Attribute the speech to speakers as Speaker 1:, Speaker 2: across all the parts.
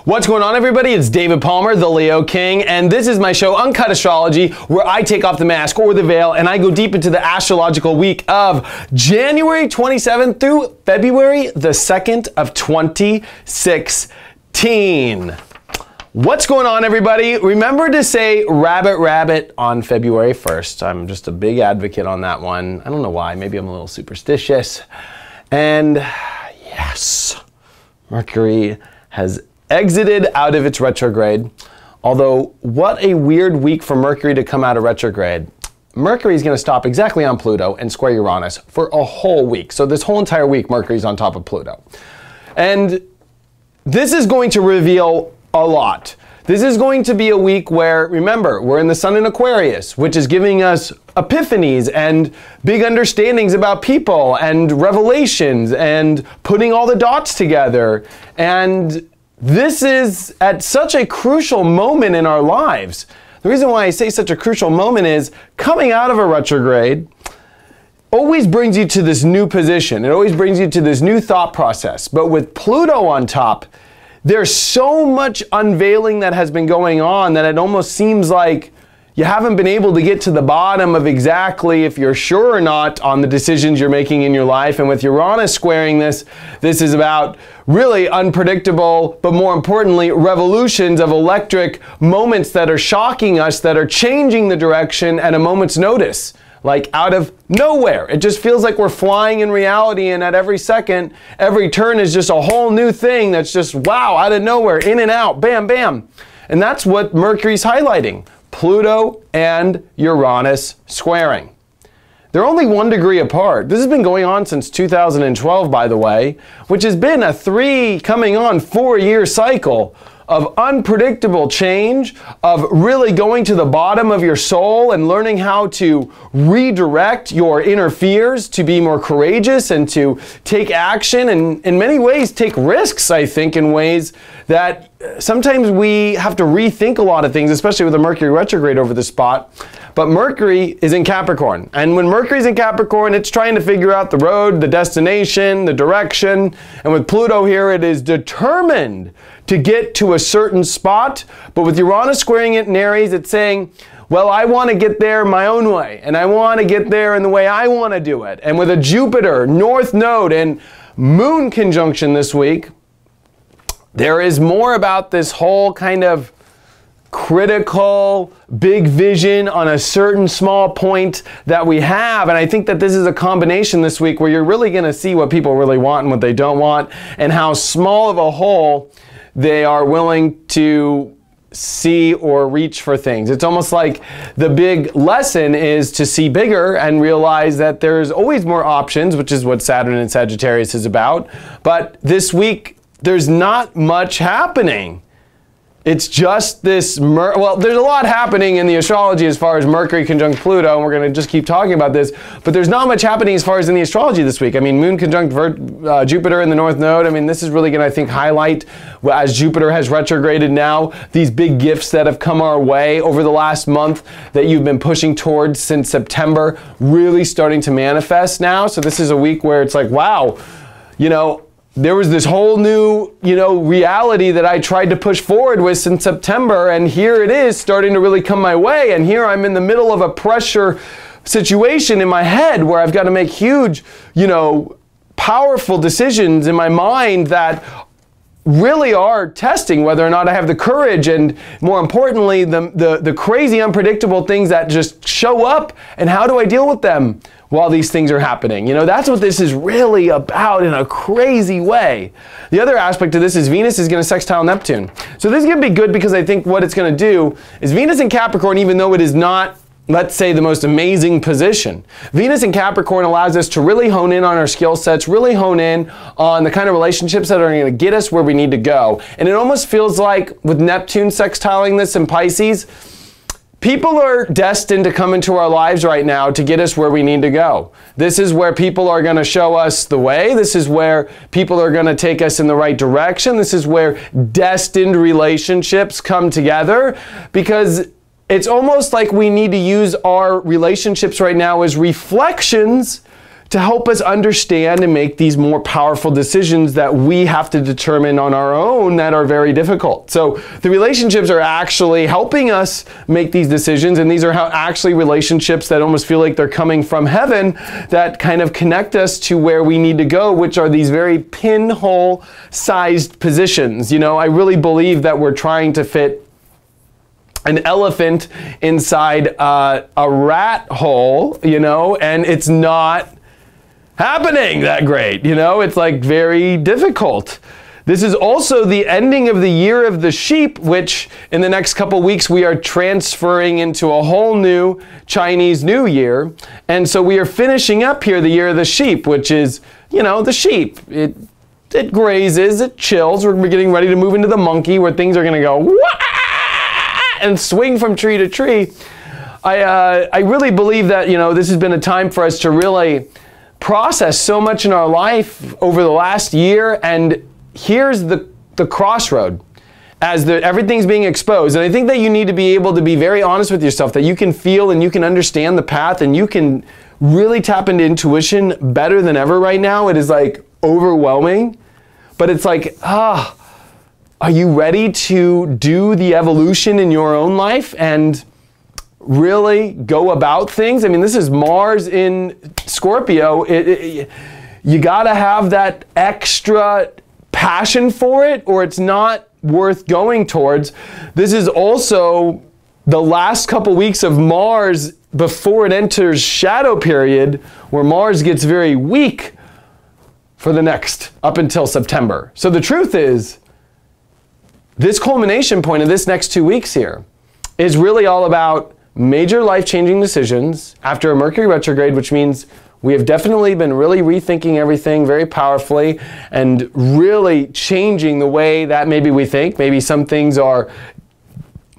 Speaker 1: What's going on, everybody? It's David Palmer, the Leo King, and this is my show, Uncut Astrology, where I take off the mask or the veil and I go deep into the astrological week of January 27th through February the 2nd of 2016. What's going on, everybody? Remember to say rabbit rabbit on February 1st. I'm just a big advocate on that one. I don't know why. Maybe I'm a little superstitious. And yes, Mercury has exited out of its retrograde. Although, what a weird week for Mercury to come out of retrograde. Mercury is going to stop exactly on Pluto and square Uranus for a whole week. So this whole entire week, Mercury's on top of Pluto. And this is going to reveal a lot. This is going to be a week where, remember, we're in the sun in Aquarius, which is giving us epiphanies and big understandings about people and revelations and putting all the dots together. And this is at such a crucial moment in our lives. The reason why I say such a crucial moment is coming out of a retrograde always brings you to this new position. It always brings you to this new thought process. But with Pluto on top, there's so much unveiling that has been going on that it almost seems like you haven't been able to get to the bottom of exactly if you're sure or not on the decisions you're making in your life. And with Uranus squaring this is about really unpredictable, but more importantly, revolutions of electric moments that are shocking us, that are changing the direction at a moment's notice. Like out of nowhere. It just feels like we're flying in reality, and at every second, every turn is just a whole new thing that's just, wow, out of nowhere, in and out, bam, bam. And that's what Mercury's highlighting. Pluto and Uranus squaring. They're only 1 degree apart. This has been going on since 2012, by the way, which has been a 3 coming on 4-year cycle of unpredictable change, of really going to the bottom of your soul and learning how to redirect your inner fears to be more courageous and to take action and in many ways take risks, I think, in ways that sometimes we have to rethink a lot of things, especially with the Mercury retrograde over the spot. But Mercury is in Capricorn. And when Mercury's in Capricorn, it's trying to figure out the road, the destination, the direction. And with Pluto here, it is determined to get to a certain spot. But with Uranus squaring it in Aries, it's saying, well, I want to get there my own way. And I want to get there in the way I want to do it. And with a Jupiter, North Node, and Moon conjunction this week, there is more about this whole kind of critical, big vision on a certain small point that we have. And I think that this is a combination this week where you're really going to see what people really want and what they don't want, and how small of a hole they are willing to see or reach for things. It's almost like the big lesson is to see bigger and realize that there's always more options, which is what Saturn and Sagittarius is about. But this week, there's not much happening. It's just this, well, there's a lot happening in the astrology as far as Mercury conjunct Pluto, and we're going to just keep talking about this, but there's not much happening as far as in the astrology this week. I mean, Moon conjunct Jupiter in the North Node. I mean, this is really going to, I think, highlight, as Jupiter has retrograded now, these big gifts that have come our way over the last month that you've been pushing towards since September, really starting to manifest now. So this is a week where it's like, wow, you know, there was this whole new, reality that I tried to push forward with since September, and here it is starting to really come my way. And here I'm in the middle of a pressure situation in my head where I've got to make huge, powerful decisions in my mind that really are testing whether or not I have the courage, and more importantly, the crazy, unpredictable things that just show up, and how do I deal with them while these things are happening. That's what this is really about in a crazy way. The other aspect of this is Venus is going to sextile Neptune. So this is going to be good because I think what it's going to do is Venus in Capricorn, even though it is not, let's say, the most amazing position, Venus in Capricorn allows us to really hone in on our skill sets, really hone in on the kind of relationships that are going to get us where we need to go. And it almost feels like with Neptune sextiling this in Pisces, people are destined to come into our lives right now to get us where we need to go. This is where people are going to show us the way. This is where people are going to take us in the right direction. This is where destined relationships come together, because it's almost like we need to use our relationships right now as reflections to help us understand and make these more powerful decisions that we have to determine on our own that are very difficult. So the relationships are actually helping us make these decisions, and these are actually relationships that almost feel like they're coming from heaven, that kind of connect us to where we need to go, which are these very pinhole-sized positions. You know, I really believe that we're trying to fit an elephant inside a rat hole, you know, and it's not happening that great, you know, it's like very difficult. This is also the ending of the year of the sheep, which in the next couple weeks we are transferring into a whole new Chinese New Year. And so we are finishing up here the year of the sheep, which is, you know, the sheep. It grazes, it chills. We're getting ready to move into the monkey, where things are going to go wah! And swing from tree to tree. I really believe that, you know, this has been a time for us to really process so much in our life over the last year, and here's the crossroad as everything's being exposed. And I think that you need to be able to be very honest with yourself, that you can feel and you can understand the path, and you can really tap into intuition better than ever right now. It is like overwhelming, but it's like, are you ready to do the evolution in your own life and really go about things? I mean, this is Mars in Scorpio. You got to have that extra passion for it, or it's not worth going towards. This is also the last couple weeks of Mars before it enters shadow period, where Mars gets very weak for the next, up until September. So the truth is, this culmination point of this next 2 weeks here is really all about major life-changing decisions after a Mercury retrograde, which means we have definitely been really rethinking everything very powerfully and really changing the way that maybe we think. Maybe some things are,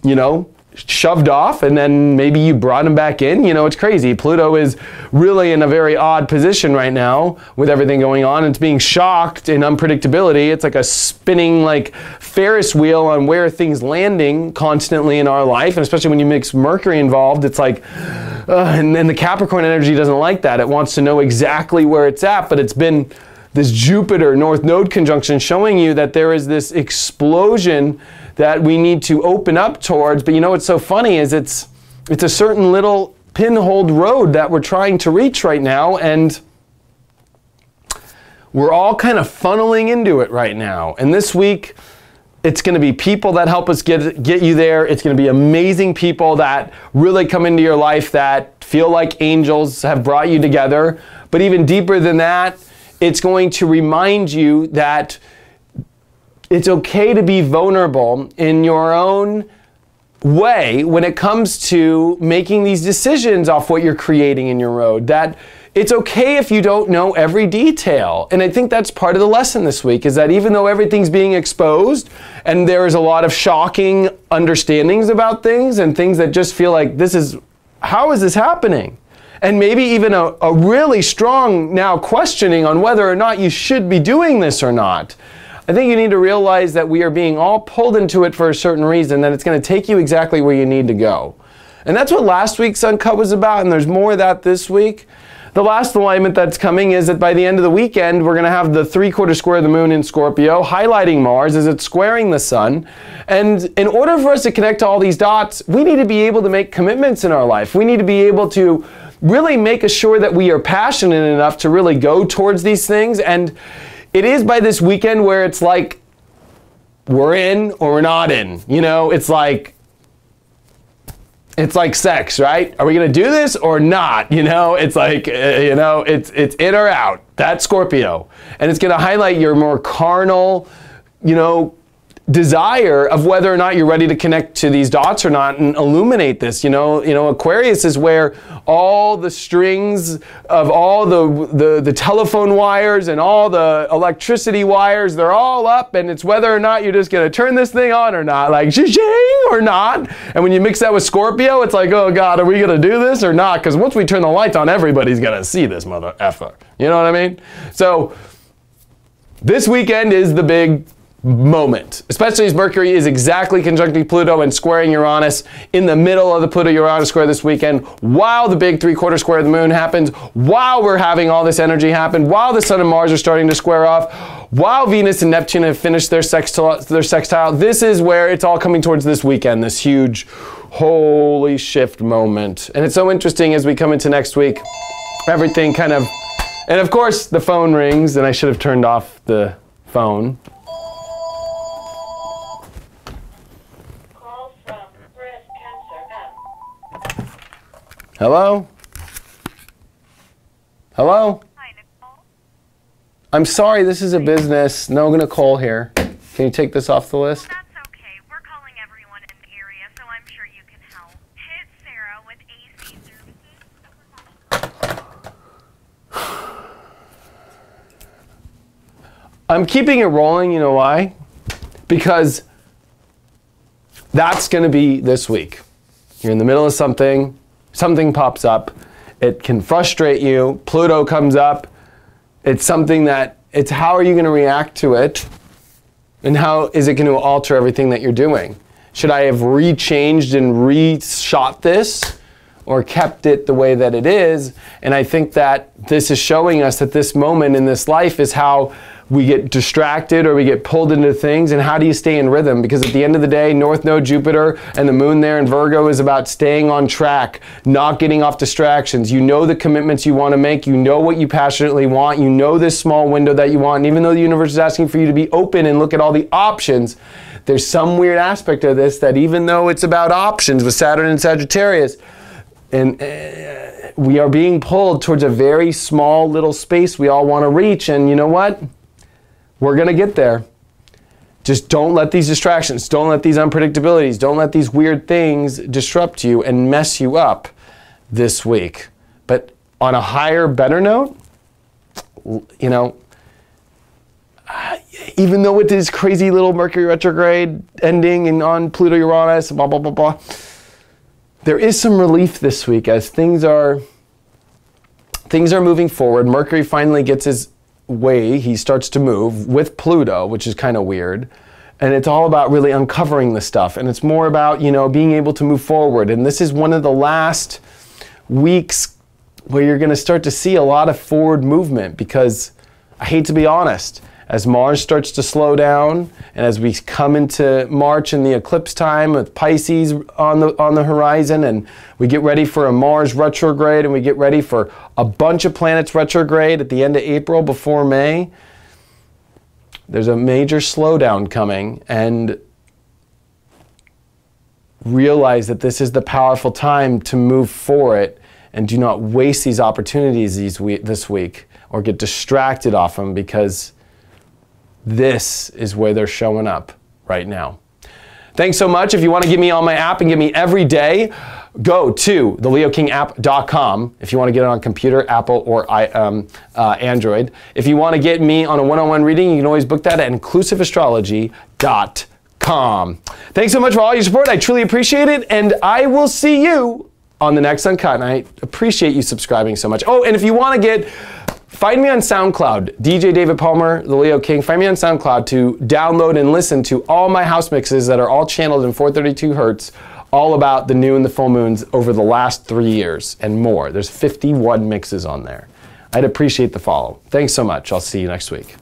Speaker 1: you know, shoved off, and then maybe you brought them back in. You know, it's crazy. Pluto is really in a very odd position right now with everything going on. It's being shocked in unpredictability. It's like a spinning like Ferris wheel on where things landing constantly in our life, and especially when you mix Mercury involved, it's like, and then the Capricorn energy doesn't like that. It wants to know exactly where it's at, but it's been this Jupiter North Node conjunction showing you that there is this explosion that we need to open up towards. But you know what's so funny is it's a certain little pinhole road that we're trying to reach right now, and we're all kind of funneling into it right now. And this week, it's going to be people that help us get you there. It's going to be amazing people that really come into your life that feel like angels have brought you together. But even deeper than that, it's going to remind you that it's okay to be vulnerable in your own way when it comes to making these decisions off what you're creating in your road. That it's okay if you don't know every detail. And I think that's part of the lesson this week, is that even though everything's being exposed and there is a lot of shocking understandings about things and things that just feel like how is this happening? And maybe even a really strong now questioning on whether or not you should be doing this or not. I think you need to realize that we are being all pulled into it for a certain reason, that it's going to take you exactly where you need to go. And that's what last week's Uncut was about, and there's more of that this week. The last alignment that's coming is that by the end of the weekend, we're going to have the 3/4 square of the moon in Scorpio, highlighting Mars as it's squaring the sun. And in order for us to connect to all these dots, we need to be able to make commitments in our life. We need to be able to really make sure that we are passionate enough to really go towards these things. And it is by this weekend where it's like, we're in or we're not in. You know, it's like sex, right? Are we going to do this or not? You know, it's like, you know, it's in or out. That's Scorpio. And it's going to highlight your more carnal, you know, desire of whether or not you're ready to connect to these dots or not and illuminate this. You know, Aquarius is where all the strings of all the telephone wires and all the electricity wires, they're all up, and it's whether or not you're just going to turn this thing on or not, like zhing or not. And when you mix that with Scorpio, it's like, oh God, are we going to do this or not? Because once we turn the lights on, everybody's going to see this mother effer. You know what I mean? So this weekend is the big moment, especially as Mercury is exactly conjuncting Pluto and squaring Uranus in the middle of the Pluto-Uranus square this weekend, while the big 3/4 square of the moon happens, while we're having all this energy happen, while the Sun and Mars are starting to square off, while Venus and Neptune have finished their sextile. This is where it's all coming towards this weekend, this huge holy shift moment. And it's so interesting as we come into next week, everything kind of, and of course the phone rings, and I should have turned off the phone. Hello? Hello?
Speaker 2: Hi, Nicole.
Speaker 1: I'm sorry, this is a business. No Nicole here. Can you take this off the list?
Speaker 2: Well, that's okay. We're calling everyone in the area, so I'm sure you can help. It's Sarah with AC Services.
Speaker 1: I'm keeping it rolling, you know why? Because that's going to be this week. You're in the middle of something. Something pops up, it can frustrate you, Pluto comes up, it's something that, it's how are you going to react to it, and how is it going to alter everything that you're doing? Should I have rechanged and reshot this, or kept it the way that it is? And I think that this is showing us that this moment in this life is how we get distracted or we get pulled into things, and how do you stay in rhythm? Because at the end of the day, North Node Jupiter and the moon there in Virgo is about staying on track, not getting off distractions. You know the commitments you want to make, you know what you passionately want, you know this small window that you want, and even though the universe is asking for you to be open and look at all the options, there's some weird aspect of this that even though it's about options with Saturn and Sagittarius, and we are being pulled towards a very small little space we all want to reach, and you know what? We're going to get there. Just don't let these distractions, don't let these unpredictabilities, don't let these weird things disrupt you and mess you up this week. But on a higher, better note, you know, even though with this crazy little Mercury retrograde ending and on Pluto-Uranus, blah, blah, blah, blah, there is some relief this week as things are moving forward. Mercury finally gets his way, he starts to move with Pluto, which is kind of weird, and it's all about really uncovering the stuff, and it's more about, you know, being able to move forward. And this is one of the last weeks where you're going to start to see a lot of forward movement, because I hate to be honest, as Mars starts to slow down, and as we come into March and the eclipse time with Pisces on the horizon, and we get ready for a Mars retrograde, and we get ready for a bunch of planets retrograde at the end of April before May, there's a major slowdown coming, and realize that this is the powerful time to move for it, and do not waste these opportunities this week or get distracted off them, because this is where they're showing up right now. Thanks so much. If you want to get me on my app and get me every day, go to theleokingApp.com if you want to get it on computer, Apple, or Android. If you want to get me on a one-on-one reading, you can always book that at inclusiveastrology.com. Thanks so much for all your support. I truly appreciate it, and I will see you on the next Uncut, and I appreciate you subscribing so much. Oh, and if you want to find me on SoundCloud, DJ David Palmer, the Leo King. Find me on SoundCloud to download and listen to all my house mixes that are all channeled in 432 Hertz, all about the new and the full moons over the last 3 years and more. There's 51 mixes on there. I'd appreciate the follow. Thanks so much. I'll see you next week.